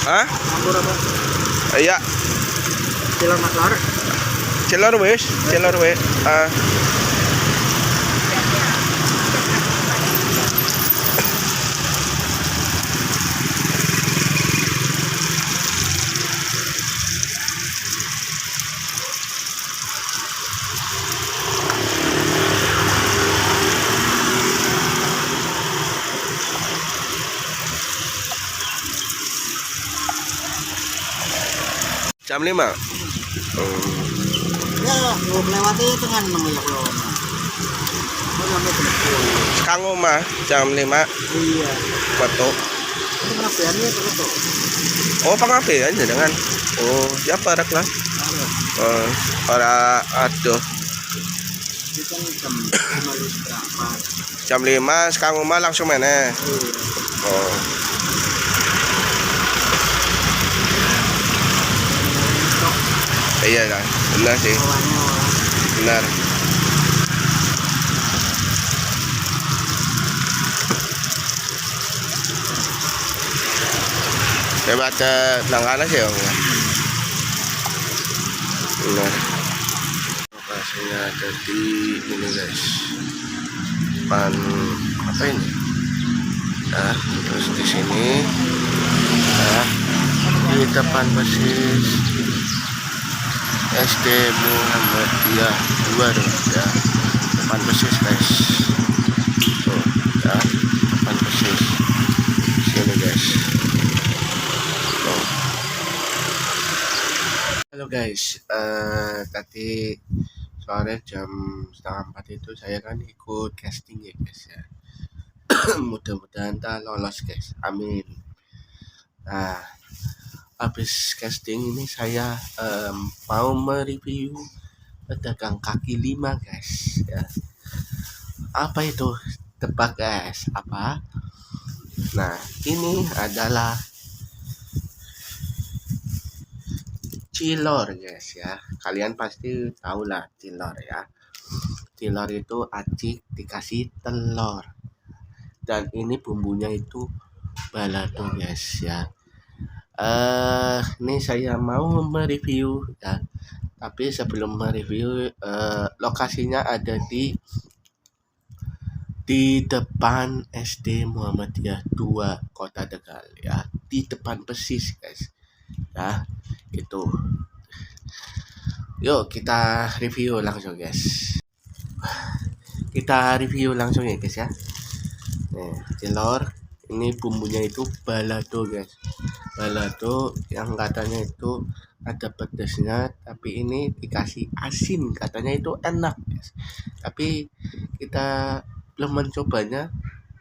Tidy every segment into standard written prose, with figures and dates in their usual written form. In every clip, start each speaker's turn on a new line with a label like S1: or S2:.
S1: Hah?
S2: Campur apa?
S1: Iya,
S2: Cilor maklar.
S1: celor wis, celor we. Jam 5.
S2: Ya, mau melewati tengah 6 ya kalau. Mau sampai Telepon.
S1: Kang omah jam 5
S2: Iya.
S1: foto.
S2: Itu pengapiannya terus tuh.
S1: Oh, pengapian jenengan. Oh, ya parek lah. Ora aduh.
S2: Ini kan jam 5 berapa?
S1: Jam 5 Kang omah langsung meneh.
S2: Iya.
S1: Oh. Iya lah, benar sih.
S2: Awalnya orang.
S1: Benar. Lewat langkana sih om. Benar. Lokasinya ada di ini guys. Depan apa ini? Nah, terus di sini. Nah, di depan persis SD Muhammadiyah 2 dong ya. Depan persis guys. Tuh ya, depan persis. Sini guys. Tuh. Halo guys, tadi sore jam 3:30 itu saya kan ikut casting ya guys ya. Mudah-mudahan tak lolos guys, amin. Nah, habis casting ini saya mau mereview pedagang kaki 5 guys ya. Apa itu? Tebak guys, apa? Nah, ini adalah cilor guys ya. Kalian pasti tahu lah cilor ya. Cilor itu acik dikasih telur. Dan ini bumbunya itu balado guys ya. Ini saya mau mereview ya. Tapi sebelum mereview, lokasinya ada di depan SD Muhammadiyah 2 Kota Tegal ya. Di depan persis guys. Ya, itu. Yuk kita review langsung guys. Kita review langsung ya guys ya. Nih, cilor ini bumbunya itu balado guys. Balado yang katanya itu ada pedasnya, tapi ini dikasih asin, katanya itu enak guys. Tapi kita belum mencobanya,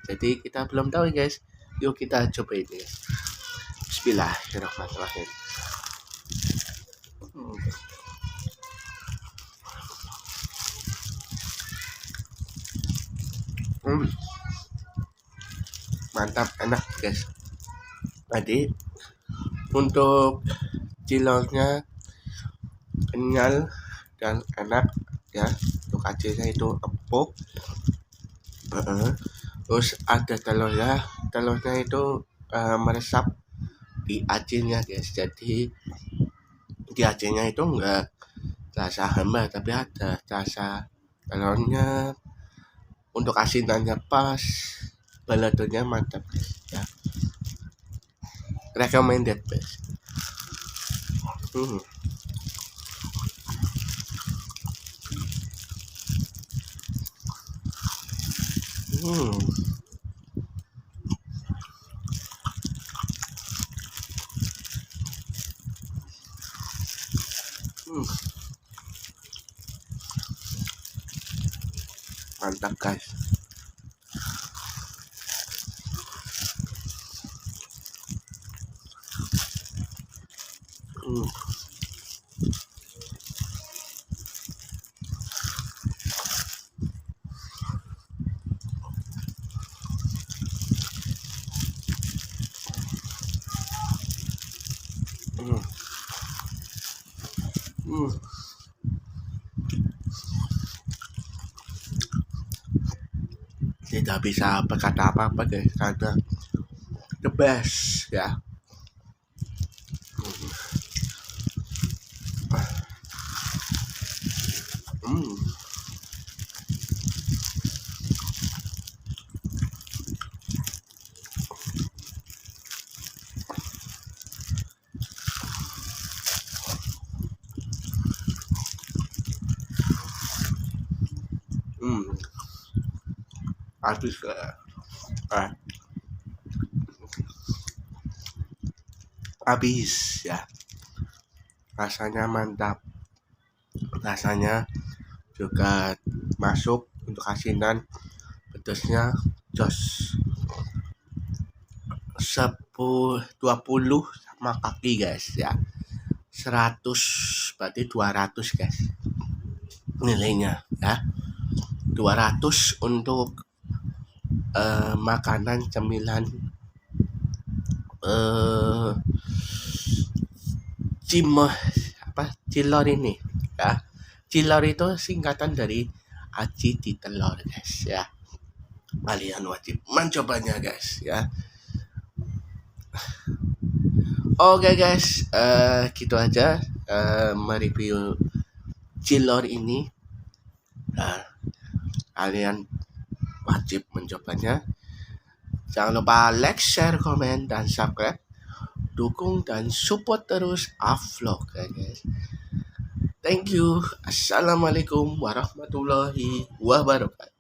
S1: jadi kita belum tahu guys. Yuk kita coba ini guys. Bismillahirrahmanirrahim. Mantap, enak guys. Tadi untuk cilornya kenyal dan enak ya. Untuk acilnya itu empuk. Terus ada telurnya itu meresap di acilnya guys. Jadi di acilnya itu enggak rasa hamba, tapi ada rasa telurnya. Untuk asinannya pas, baladonya mantap guys ya. Recommended guys. Mantap guys. Tidak bisa berkata apa-apa guys, karena the best ya. habis habis ya, rasanya mantap, rasanya juga masuk untuk asinan, pedasnya jos 20 sama kaki guys ya, 100 berarti 200 guys nilainya ya, 200 untuk makanan cemilan cilor ini ya. Cilor itu singkatan dari aci di telur guys ya, kalian wajib mencobanya guys ya. Oke guys, gitu aja mereview cilor ini. Kalian wajib mencobanya. Jangan lupa like, share, komen, dan subscribe. Dukung dan support terus Avlog ya guys. Thank you. Assalamualaikum warahmatullahi wabarakatuh.